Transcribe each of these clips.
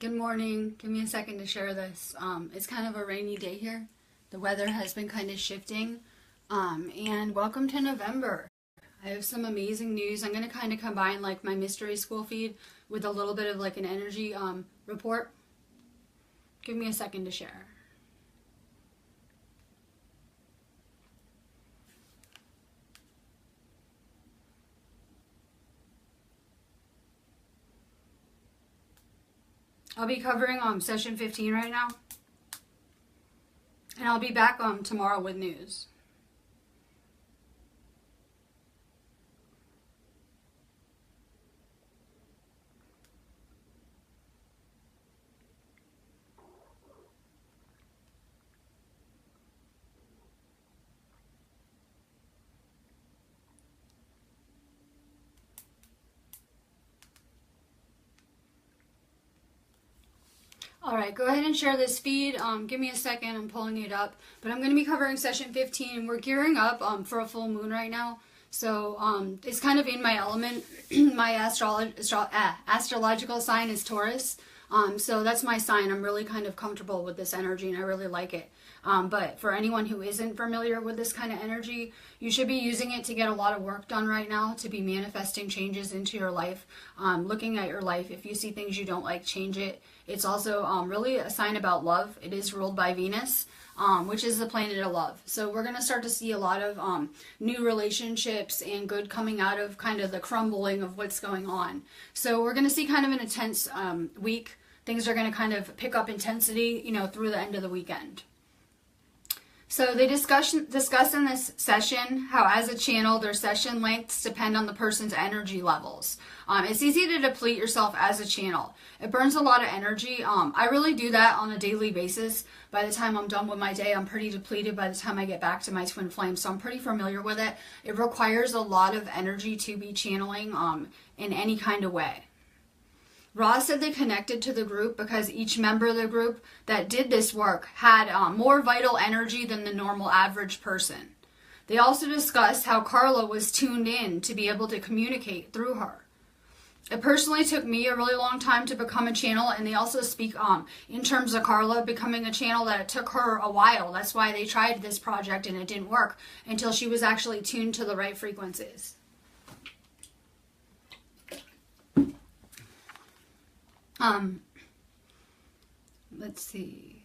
Good morning. Give me a second to share this. It's kind of a rainy day here. The weather has been kind of shifting. And welcome to November. I have some amazing news. I'm going to kind of combine like my mystery school feed with a little bit of like an energy report. Give me a second to share. I'll be covering session 15 right now. And I'll be back tomorrow with news. Alright, go ahead and share this feed. Give me a second, I'm pulling it up. But I'm going to be covering session 15. We're gearing up for a full moon right now. So it's kind of in my element. My astrological sign is Taurus. So that's my sign. I'm really kind of comfortable with this energy and I really like it. But for anyone who isn't familiar with this kind of energy, you should be using it to get a lot of work done right now, to be manifesting changes into your life, looking at your life. If you see things you don't like, change it. It's also really a sign about love. It is ruled by Venus, which is the planet of love. So we're going to start to see a lot of new relationships and good coming out of kind of the crumbling of what's going on. So we're going to see kind of an intense week. Things are going to kind of pick up intensity, through the end of the weekend. So they discuss in this session how as a channel, their session lengths depend on the person's energy levels. It's easy to deplete yourself as a channel. It burns a lot of energy. I really do that on a daily basis. By the time I'm done with my day, I'm pretty depleted by the time I get back to my twin flame. So I'm pretty familiar with it. It requires a lot of energy to be channeling in any kind of way. Ross said they connected to the group because each member of the group that did this work had more vital energy than the normal average person. They also discussed how Carla was tuned in to be able to communicate through her. It personally took me a really long time to become a channel, and they also speak in terms of Carla becoming a channel that it took her a while. That's why they tried this project and it didn't work until she was actually tuned to the right frequencies. Let's see.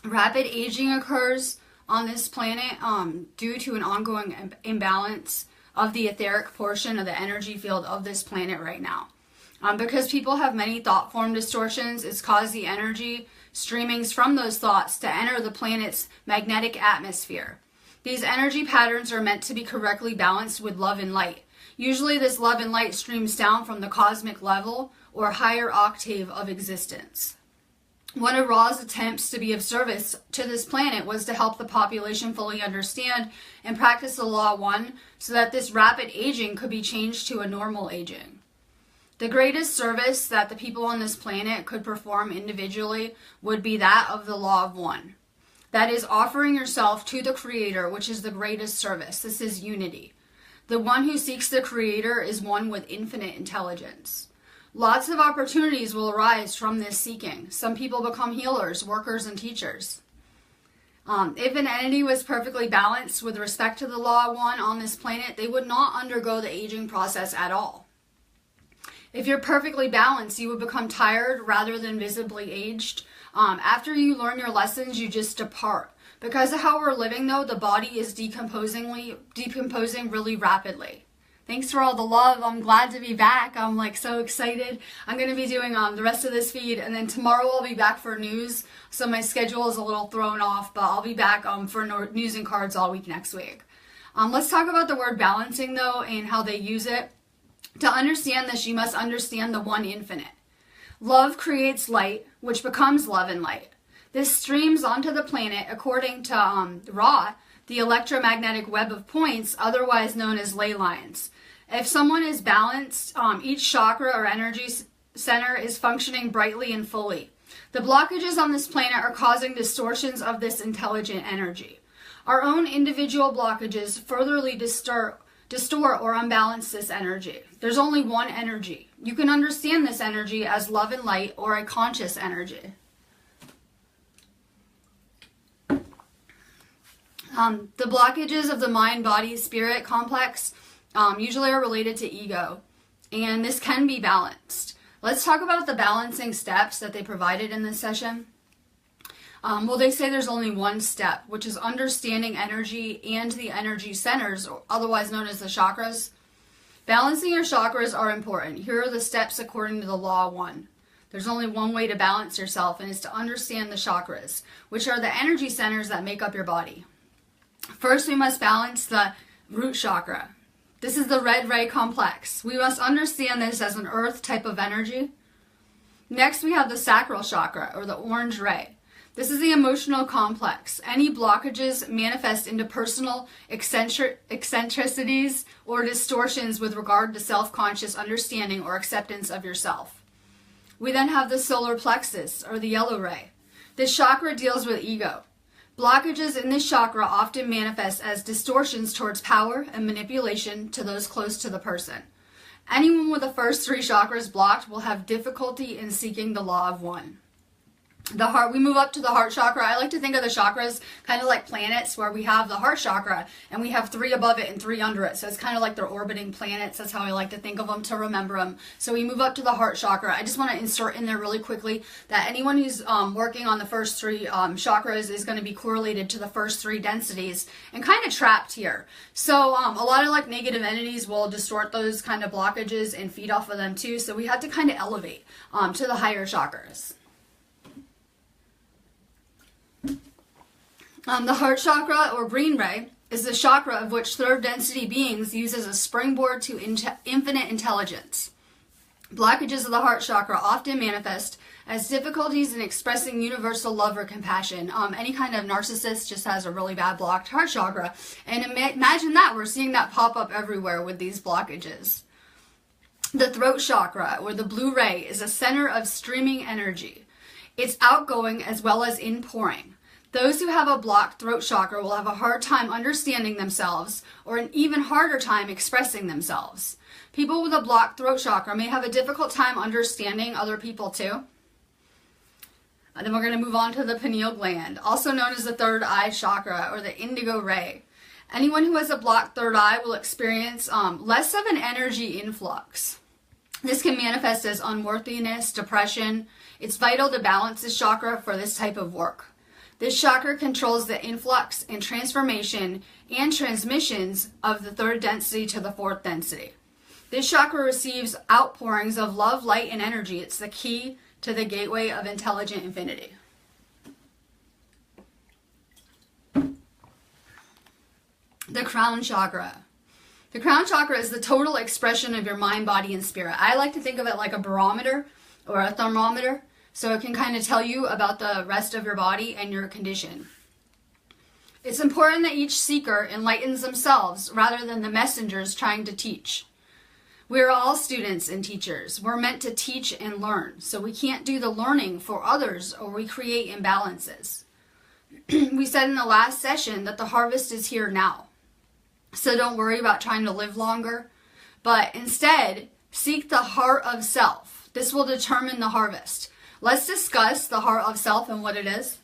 Rapid aging occurs on this planet due to an ongoing imbalance of the etheric portion of the energy field of this planet right now. Because people have many thought form distortions, it's caused the energy streamings from those thoughts to enter the planet's magnetic atmosphere. These energy patterns are meant to be correctly balanced with love and light. Usually this love and light streams down from the cosmic level or higher octave of existence. One of Ra's attempts to be of service to this planet was to help the population fully understand and practice the Law of One so that this rapid aging could be changed to a normal aging. The greatest service that the people on this planet could perform individually would be that of the Law of One. That is offering yourself to the Creator, which is the greatest service. This is unity. The one who seeks the Creator is one with infinite intelligence. Lots of opportunities will arise from this seeking. Some people become healers, workers, and teachers. If an entity was perfectly balanced with respect to the Law of One on this planet, they would not undergo the aging process at all. If you're perfectly balanced, you would become tired rather than visibly aged. After you learn your lessons, you just depart. Because of how we're living, though, the body is decomposing really rapidly. Thanks for all the love. I'm glad to be back. I'm so excited. I'm going to be doing the rest of this feed, and then tomorrow I'll be back for news. So my schedule is a little thrown off, but I'll be back for news and cards all week next week. Let's talk about the word balancing, though, and how they use it. To understand this, you must understand the one infinite. Love creates light, which becomes love and light. This streams onto the planet according to Ra, the electromagnetic web of points, otherwise known as ley lines. If someone is balanced, each chakra or energy center is functioning brightly and fully. The blockages on this planet are causing distortions of this intelligent energy. Our own individual blockages furtherly distort or unbalance this energy. There's only one energy. You can understand this energy as love and light or a conscious energy. The blockages of the mind, body, spirit complex usually are related to ego, and this can be balanced. Let's talk about the balancing steps that they provided in this session. Well, they say there's only one step, which is understanding energy and the energy centers, or otherwise known as the chakras. Balancing your chakras are important. Here are the steps according to the law 1. There's only one way to balance yourself, and it's to understand the chakras, which are the energy centers that make up your body. First, we must balance the root chakra. This is the red ray complex. We must understand this as an earth type of energy. Next, we have the sacral chakra, or the orange ray. This is the emotional complex. Any blockages manifest into personal eccentricities or distortions with regard to self-conscious understanding or acceptance of yourself. We then have the solar plexus, or the yellow ray. This chakra deals with ego. Blockages in this chakra often manifest as distortions towards power and manipulation to those close to the person. Anyone with the first 3 chakras blocked will have difficulty in seeking the law of 1. The heart, we move up to the heart chakra. I like to think of the chakras kind of like planets, where we have the heart chakra and we have 3 above it and 3 under it. So it's kind of like they're orbiting planets. That's how I like to think of them, to remember them. So we move up to the heart chakra. I just want to insert in there really quickly that anyone who's working on the first 3 chakras is going to be correlated to the first 3 densities and kind of trapped here. So a lot of like negative entities will distort those kind of blockages and feed off of them too. So we have to kind of elevate to the higher chakras. The heart chakra, or green ray, is the chakra of which 3rd density beings use as a springboard to infinite intelligence. Blockages of the heart chakra often manifest as difficulties in expressing universal love or compassion. Any kind of narcissist just has a really bad blocked heart chakra. And imagine that, we're seeing that pop up everywhere with these blockages. The throat chakra, or the blue ray, is a center of streaming energy. It's outgoing as well as inpouring. Those who have a blocked throat chakra will have a hard time understanding themselves, or an even harder time expressing themselves. People with a blocked throat chakra may have a difficult time understanding other people too. And then we're going to move on to the pineal gland, also known as the 3rd eye chakra, or the indigo ray. Anyone who has a blocked 3rd eye will experience less of an energy influx. This can manifest as unworthiness, depression. It's vital to balance this chakra for this type of work. This chakra controls the influx and transformation and transmissions of the 3rd density to the 4th density. This chakra receives outpourings of love, light, and energy. It's the key to the gateway of intelligent infinity. The crown chakra. The crown chakra is the total expression of your mind, body, and spirit. I like to think of it like a barometer or a thermometer. So it can kind of tell you about the rest of your body and your condition. It's important that each seeker enlightens themselves rather than the messengers trying to teach. We're all students and teachers. We're meant to teach and learn. So we can't do the learning for others, or we create imbalances. We said in the last session that the harvest is here now. So don't worry about trying to live longer, but instead seek the heart of self. This will determine the harvest. Let's discuss the heart of self and what it is.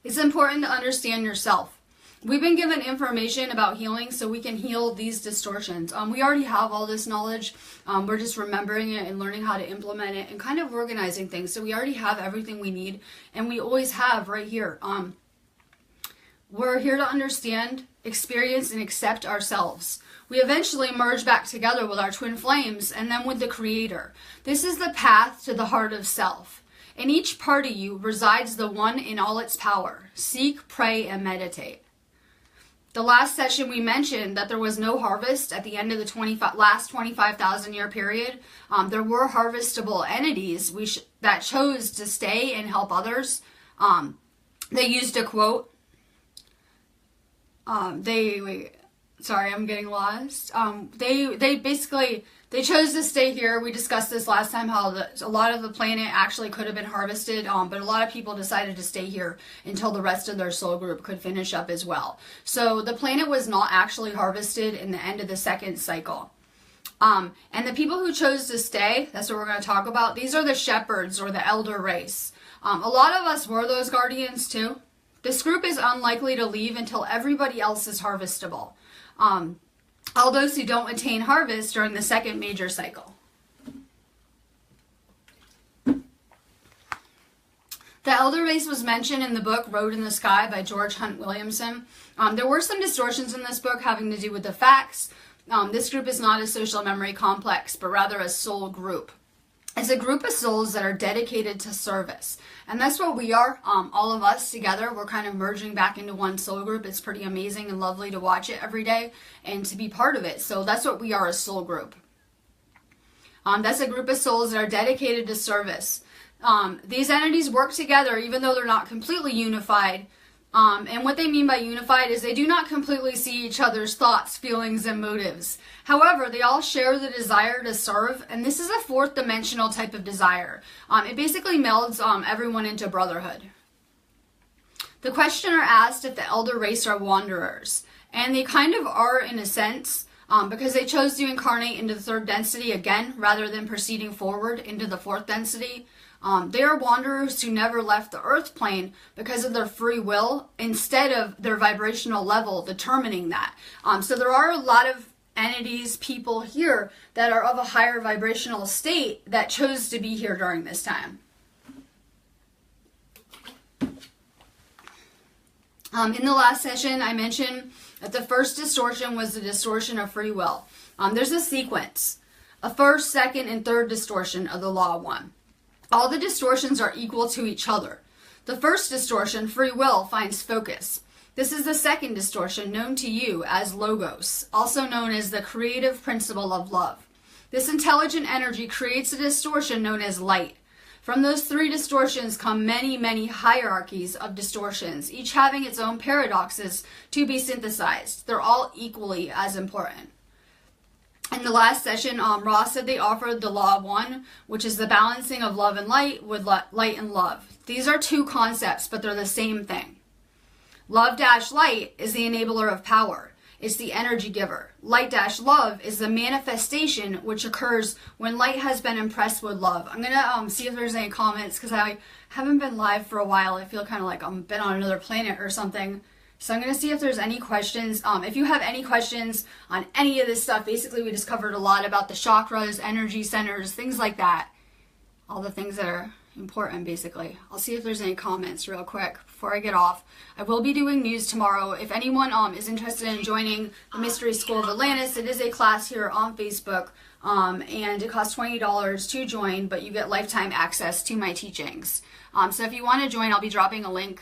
It's important to understand yourself. We've been given information about healing so we can heal these distortions. We already have all this knowledge. We're just remembering it and learning how to implement it and kind of organizing things. So we already have everything we need, and we always have right here. We're here to understand, experience, and accept ourselves. We eventually merge back together with our twin flames and then with the Creator. This is the path to the heart of self. In each part of you resides the one in all its power. Seek, pray, and meditate. The last session we mentioned that there was no harvest at the end of the last 25,000 year period. There were harvestable entities that chose to stay and help others. They used a quote. Sorry, I'm getting lost. They basically, They chose to stay here. We discussed this last time, how a lot of the planet actually could have been harvested, but a lot of people decided to stay here until the rest of their soul group could finish up as well. So the planet was not actually harvested in the end of the second cycle. And the people who chose to stay, that's what we're going to talk about. These are the shepherds, or the elder race. A lot of us were those guardians too. This group is unlikely to leave until everybody else is harvestable. All those who don't attain harvest during the second major cycle. The elder race was mentioned in the book Road in the Sky by George Hunt Williamson. There were some distortions in this book having to do with the facts. This group is not a social memory complex, but rather a soul group. It's a group of souls that are dedicated to service. And that's what we are, all of us together. We're kind of merging back into one soul group. It's pretty amazing and lovely to watch it every day and to be part of it. So that's what we are, a soul group. That's a group of souls that are dedicated to service. These entities work together even though they're not completely unified. And what they mean by unified is they do not completely see each other's thoughts, feelings, and motives. However, they all share the desire to serve, and this is a fourth dimensional type of desire. It basically melds everyone into brotherhood. The questioner asked if the elder race are wanderers, and they kind of are in a sense, because they chose to incarnate into the third density again, rather than proceeding forward into the fourth density. They are wanderers who never left the earth plane because of their free will, instead of their vibrational level determining that. So there are a lot of entities, people here that are of a higher vibrational state that chose to be here during this time. In the last session, I mentioned that the first distortion was the distortion of free will. There's a sequence, a first, second, and third distortion of the law of one. All the distortions are equal to each other. The first distortion, free will, finds focus. This is the second distortion, known to you as logos, also known as the creative principle of love. This intelligent energy creates a distortion known as light. From those three distortions come many, many hierarchies of distortions, each having its own paradoxes to be synthesized. They're all equally as important. In the last session, Ross said they offered the law of one, which is the balancing of love and light with light and love. These are two concepts, but they're the same thing. Love-light is the enabler of power. It's the energy giver. Light-love is the manifestation which occurs when light has been impressed with love. I'm going to see if there's any comments, because I haven't been live for a while. I feel kind of like I've been on another planet or something. So I'm going to see if there's any questions. If you have any questions on any of this stuff, basically we just covered a lot about the chakras, energy centers, things like that. All the things that are important, basically. I'll see if there's any comments real quick before I get off. I will be doing news tomorrow. If anyone is interested in joining the Mystery School of Atlantis, it is a class here on Facebook, and it costs $20 to join, but you get lifetime access to my teachings. So if you want to join, I'll be dropping a link.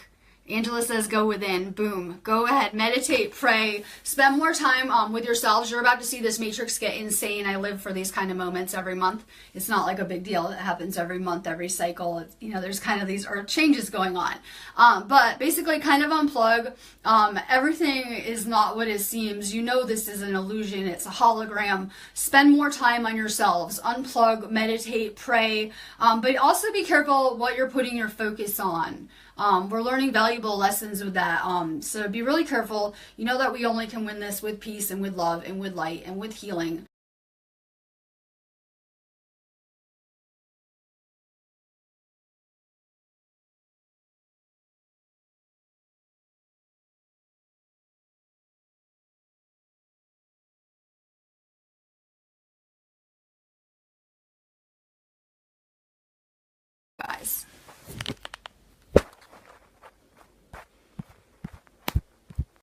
Angela says, go within. Boom. Go ahead. Meditate, pray, spend more time with yourselves. You're about to see this matrix get insane. I live for these kind of moments every month. It's not like a big deal. It happens every month, every cycle. It's, there's kind of these earth changes going on. But basically kind of unplug. Everything is not what it seems. This is an illusion. It's a hologram. Spend more time on yourselves. Unplug, meditate, pray. But also be careful what you're putting your focus on. We're learning valuable lessons with that. So be really careful. You know that we only can win this with peace and with love and with light and with healing.